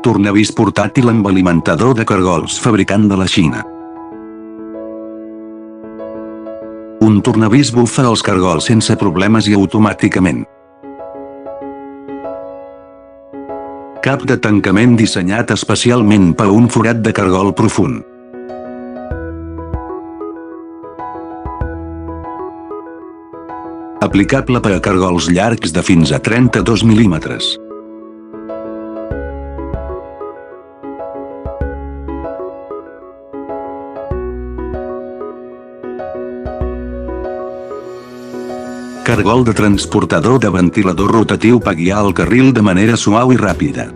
Tornavís portàtil amb alimentador de cargols fabricant de la Xina. Un tornavís bufa els cargols sense problemes i automàticament. Cap de tancament dissenyat especialment per a un forat de cargol profund. Aplicable per a cargols llargs de fins a 32 mil·límetres. Cargol de transportador de ventilador rotatiu per guiar el carril de manera suau i ràpida.